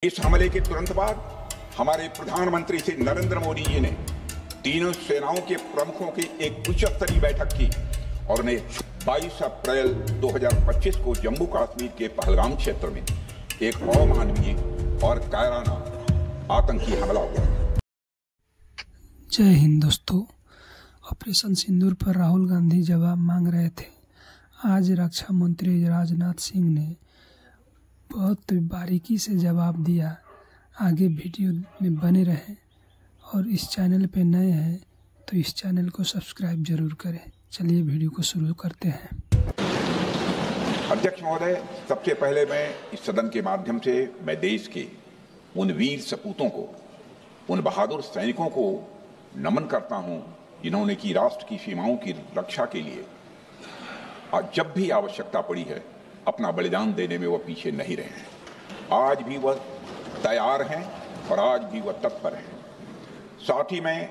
इस हमले के तुरंत बाद हमारे प्रधानमंत्री श्री नरेंद्र मोदी जी ने तीनों सेनाओं के प्रमुखों की एक उच्च स्तरीय बैठक की और उन्हें 22 अप्रैल 2025 को जम्मू कश्मीर के पहलगाम क्षेत्र में एक अमानवीय और कायराना आतंकी हमला हुआ। जय हिंद दोस्तों। ऑपरेशन सिंदूर पर राहुल गांधी जवाब मांग रहे थे। आज रक्षा मंत्री राजनाथ सिंह ने बहुत बारीकी से जवाब दिया। आगे वीडियो में बने रहें और इस चैनल पे नए हैं तो इस चैनल को सब्सक्राइब जरूर करें। चलिए वीडियो को शुरू करते हैं। अध्यक्ष महोदय, सबसे पहले मैं इस सदन के माध्यम से मैं देश के उन वीर सपूतों को, उन बहादुर सैनिकों को नमन करता हूं जिन्होंने की राष्ट्र की सीमाओं की रक्षा के लिए जब भी आवश्यकता पड़ी है अपना बलिदान देने में वह पीछे नहीं रहे हैं। आज भी वह तैयार हैं और आज भी वह तत्पर हैं। साथ ही मैं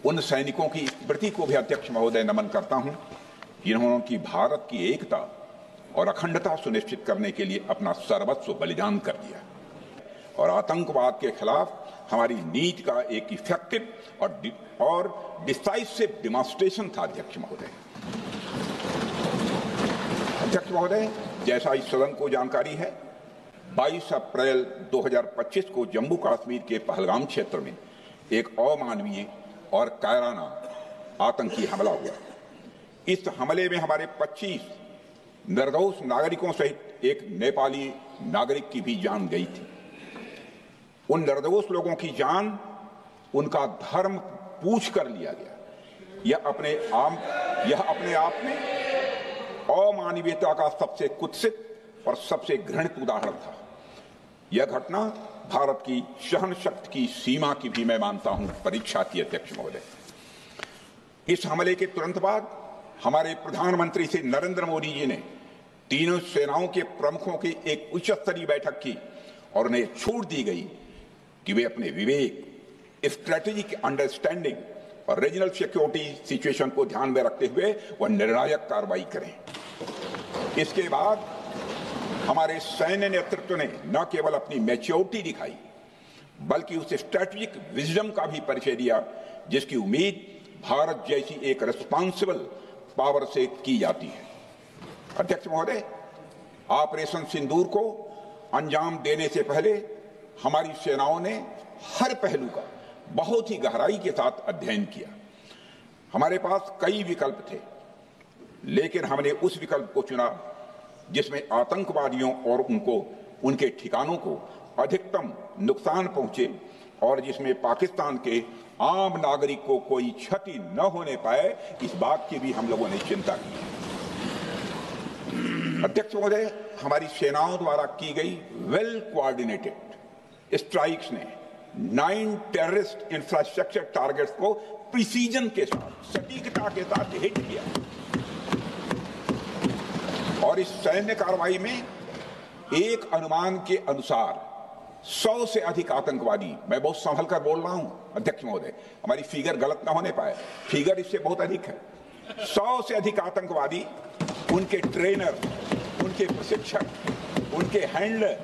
उन सैनिकों की स्मृति को भी अध्यक्ष महोदय नमन करता हूं जिन्होंने की भारत की एकता और अखंडता सुनिश्चित करने के लिए अपना सर्वस्व बलिदान कर दिया और आतंकवाद के खिलाफ हमारी नीति का एक इफेक्टिव और डिसाइसिव डेमोन्स्ट्रेशन था। अध्यक्ष महोदय, जैसा इस सदन को जानकारी है, 22 अप्रैल 2025 को जम्मू कश्मीर के पहलगाम क्षेत्र में एक अमानवीय और कायराना आतंकी हमला हुआ। इस हमले में हमारे 25 निर्दोष नागरिकों सहित एक नेपाली नागरिक की भी जान गई थी। उन निर्दोष लोगों की जान उनका धर्म पूछ कर लिया गया। यह अपने आप में अमानवीयता का सबसे कुत्सित और सबसे घृणित उदाहरण था। यह घटना भारत की सहन शक्ति की सीमा की भी मैं मानता हूं परीक्षा थी। अध्यक्ष महोदय, इस हमले के तुरंत बाद हमारे प्रधानमंत्री श्री नरेंद्र मोदी जी ने तीनों सेनाओं के प्रमुखों की एक उच्च स्तरीय बैठक की और उन्हें छूट दी गई कि वे अपने विवेक, स्ट्रेटेजिक अंडरस्टैंडिंग और रीजनल सिक्योरिटी सिचुएशन को ध्यान में रखते हुए वह निर्णायक कार्रवाई करें। इसके बाद हमारे सैन्य नेतृत्व ने न केवल अपनी मैच्योरिटी दिखाई बल्कि उस स्ट्रेटेजिक विजडम का भी परिचय दिया जिसकी उम्मीद भारत जैसी एक रिस्पॉन्सिबल पावर से की जाती है। अध्यक्ष महोदय, ऑपरेशन सिंदूर को अंजाम देने से पहले हमारी सेनाओं ने हर पहलू का बहुत ही गहराई के साथ अध्ययन किया। हमारे पास कई विकल्प थे, लेकिन हमने उस विकल्प को चुना जिसमें आतंकवादियों और उनके ठिकानों को अधिकतम नुकसान पहुंचे और जिसमें पाकिस्तान के आम नागरिक को कोई क्षति न होने पाए, इस बात की भी हम लोगों ने चिंता की। अध्यक्ष महोदय, हमारी सेनाओं द्वारा की गई वेल कोऑर्डिनेटेड स्ट्राइक्स ने 9 टेररिस्ट इंफ्रास्ट्रक्चर टारगेट्स को प्रिसीजन के साथ, सटीकता के साथ हिट किया और इस सैन्य कार्रवाई में एक अनुमान के अनुसार 100 से अधिक आतंकवादी, मैं बहुत संभल कर बोल रहा हूं अध्यक्ष महोदय, हमारी फिगर गलत ना होने पाए, फिगर इससे बहुत अधिक है। 100 से अधिक आतंकवादी, उनके ट्रेनर, उनके प्रशिक्षक, उनके हैंडलर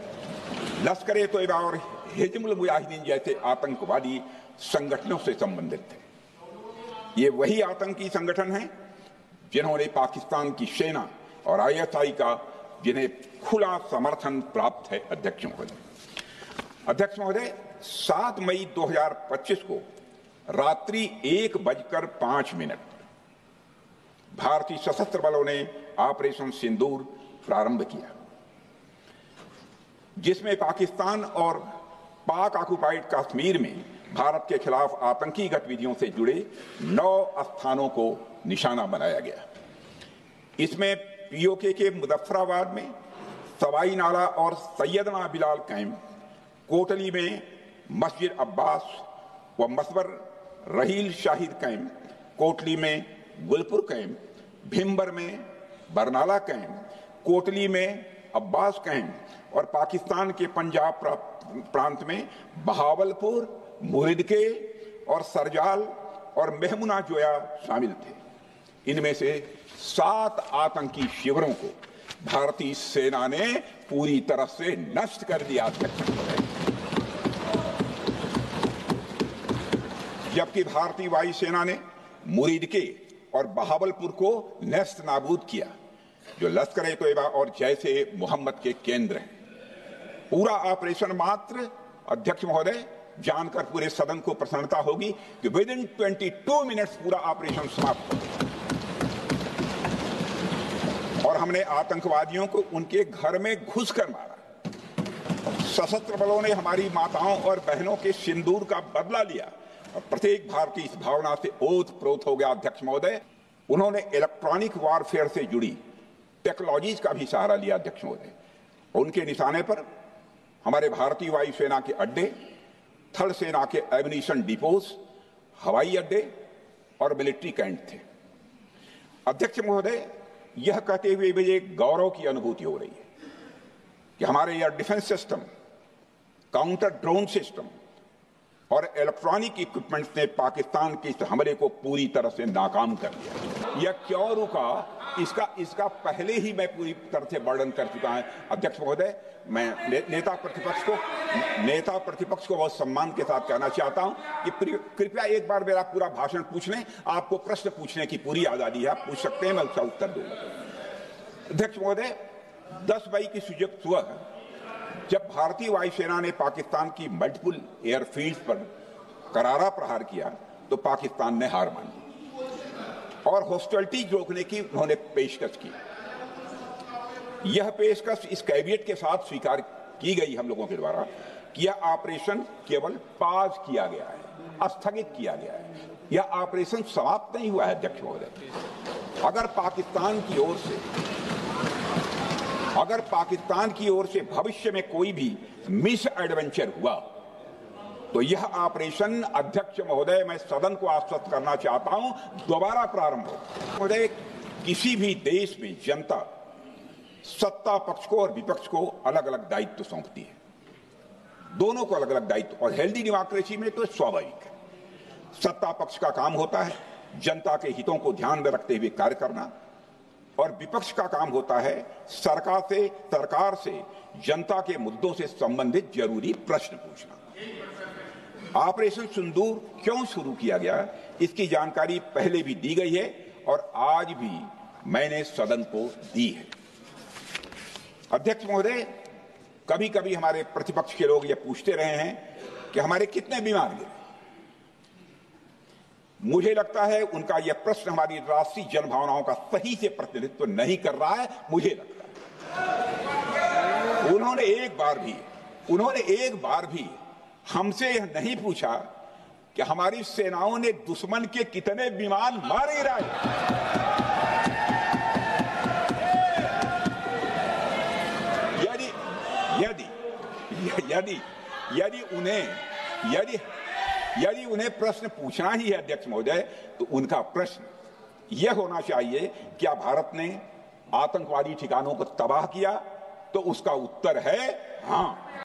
लश्कर ए तोयबा और हिजबुल मुजाहिदीन जैसे आतंकवादी संगठनों से संबंधित थे। ये वही आतंकी संगठन हैं जिन्होंने पाकिस्तान की सेना और ISI का जिन्हें खुला समर्थन प्राप्त है। अध्यक्ष महोदय, 7 मई 2025 को रात्रि 1:05 भारतीय सशस्त्र बलों ने ऑपरेशन सिंदूर प्रारंभ किया, जिसमें पाकिस्तान और पाक ऑक्युपाइड कश्मीर में भारत के खिलाफ आतंकी गतिविधियों से जुड़े 9 स्थानों को निशाना बनाया गया। इसमें POK के मुजफ्फराबाद में सवाई नाला और सैयदना बिलाल कैंप, कोटली में मस्जिद अब्बास व मसबर रहील शाहिद कैंप, कोटली में गुलपुर कैंप, भिम्बर में बरनाला कैंप, कोटली में अब्बास कैंप और पाकिस्तान के पंजाब प्रांत में बहावलपुर, मुहिदके और सरजाल और मेहमुना जोया शामिल थे। इनमें से 7 आतंकी शिविरों को भारतीय सेना ने पूरी तरह से नष्ट कर दिया। जबकि भारतीय वायुसेना ने मुरीदके और बहावलपुर को नेस्त नाबूद किया, जो लश्कर-ए-तोयबा और जैशे मोहम्मद के केंद्र हैं। पूरा ऑपरेशन मात्र, अध्यक्ष महोदय, जानकर पूरे सदन को प्रसन्नता होगी कि विदिन 22 मिनट्स पूरा ऑपरेशन समाप्त हो गया और हमने आतंकवादियों को उनके घर में घुसकर मारा। सशस्त्र बलों ने हमारी माताओं और बहनों के सिंदूर का बदला लिया और प्रत्येक भारतीय इस भावना से ओत-प्रोत हो गया। अध्यक्ष महोदय, उन्होंने इलेक्ट्रॉनिक वॉरफेयर से जुड़ी टेक्नोलॉजीज का भी सहारा लिया। अध्यक्ष महोदय, उनके निशाने पर हमारे भारतीय वायुसेना के अड्डे, थल सेना के एमिनिशन डिपोज, हवाई अड्डे और मिलिट्री कैंट थे। अध्यक्ष महोदय, यह कहते हुए मुझे गौरव की अनुभूति हो रही है कि हमारे air defence system, counter drone system और इलेक्ट्रॉनिक इक्विपमेंट्स ने पाकिस्तान के इस हमले को पूरी तरह से नाकाम कर दिया। यह क्यों रुका, इसका पहले ही मैं पूरी तरह से वर्णन कर चुका हूं। अध्यक्ष महोदय, मैं नेता प्रतिपक्ष को बहुत सम्मान के साथ कहना चाहता हूं कि कृपया एक बार मेरा पूरा भाषण पूछ लें। आपको प्रश्न पूछने की पूरी आजादी है, आप पूछ सकते हैं, मैं उसका उत्तर दूंगा। अध्यक्ष महोदय, 10 मई की सुबह जब भारतीय वायुसेना ने पाकिस्तान की मल्टीपल एयरफील्ड्स पर करारा प्रहार किया तो पाकिस्तान ने हार मान ली और हॉस्टिलिटी रोकने की उन्होंने पेशकश की। यह पेशकश इस कैबिनेट के साथ स्वीकार की गई हम लोगों के द्वारा कि यह ऑपरेशन केवल पाज किया गया है, स्थगित किया गया है। यह ऑपरेशन समाप्त नहीं हुआ है। अध्यक्ष महोदय, अगर पाकिस्तान की ओर से भविष्य में कोई भी मिस एडवेंचर हुआ तो यह ऑपरेशन, अध्यक्ष महोदय, मैं सदन को आश्वस्त करना चाहता हूं, दोबारा प्रारंभ हो। महोदय, किसी भी देश में जनता सत्ता पक्ष को और विपक्ष को अलग अलग दायित्व सौंपती है, दोनों को अलग अलग दायित्व, और हेल्दी डेमोक्रेसी में तो स्वाभाविक है। सत्ता पक्ष का काम होता है जनता के हितों को ध्यान में रखते हुए कार्य करना और विपक्ष का काम होता है सरकार से जनता के मुद्दों से संबंधित जरूरी प्रश्न पूछना। ऑपरेशन सिंदूर क्यों शुरू किया गया, इसकी जानकारी पहले भी दी गई है और आज भी मैंने सदन को दी है। अध्यक्ष महोदय, कभी कभी हमारे प्रतिपक्ष के लोग ये पूछते रहे हैं कि हमारे कितने विमान गिरे। मुझे लगता है उनका यह प्रश्न हमारी राष्ट्रीय जनभावनाओं का सही से प्रतिनिधित्व नहीं कर रहा है। मुझे लगता है उन्होंने एक बार भी हमसे यह नहीं पूछा कि हमारी सेनाओं ने दुश्मन के कितने विमान मार गिराए। यदि उन्हें प्रश्न पूछना ही है अध्यक्ष महोदय, तो उनका प्रश्न यह होना चाहिए, क्या भारत ने आतंकवादी ठिकानों को तबाह किया? तो उसका उत्तर है हाँ।